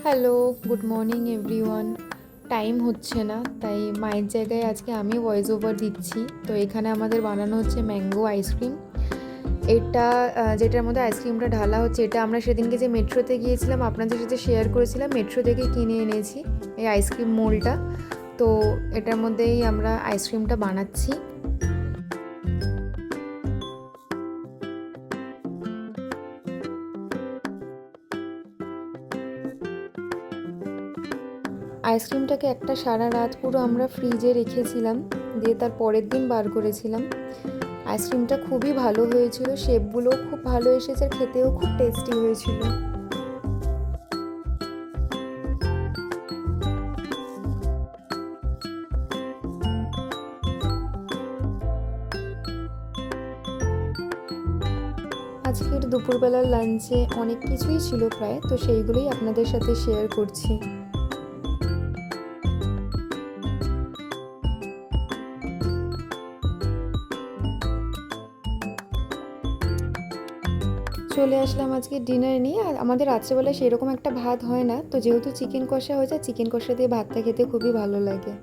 Hello, good morning everyone. Time হচ্ছে না, তাই মায়ের জায়গায় আজকে আমি ভয়েস ওভার দিচ্ছি। তো এখানে আমাদের বানানো হচ্ছে ম্যাঙ্গো আইসক্রিম। এটা যেটার মধ্যে আইসক্রিমটা ঢালা হচ্ছে, এটা আমরা সেদিনকে যে মেট্রোতে গিয়েছিলাম আপনাদের সাথে শেয়ার করেছিলাম, মেট্রো থেকে কিনে এনেছি এই আইসক্রিম মোল্ডটা। তো এটার মধ্যেই আমরা আইসক্রিমটা বানাচ্ছি। আইসক্রিমটাকে একটা সারা রাত পুরো আমরা ফ্রিজে রেখেছিলাম, দিয়ে তার পরের দিন বার করেছিলাম। আইসক্রিমটা খুবই ভালো হয়েছিল, শেপগুলোও খুব ভালো এসেছে, আর খেতেও খুব টেস্টি হয়েছিল। আজকের দুপুরবেলার লাঞ্চে অনেক কিছুই ছিল প্রায়, তো সেইগুলোই আপনাদের সাথে শেয়ার করছি। চলে আসলাম আজকে ডিনার নিয়ে। আর আমাদের রাত্রেবেলায় সেরকম একটা ভাত হয় না, তো যেহেতু চিকেন কষা হয়েছে, চিকেন কষা দিয়ে ভাতটা খেতে খুবই ভালো লাগে।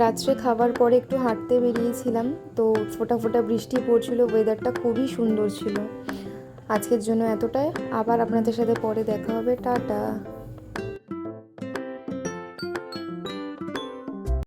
রাত্রে খাবার পরে একটু হাঁটতে বেরিয়েছিলাম, তো ফোঁটা ফোঁটা বৃষ্টি পড়ছিল, ওয়েদারটা খুবই সুন্দর ছিল। আজকের জন্য এতটাই, আবার আপনাদের সাথে পরে দেখা হবে, টাটা।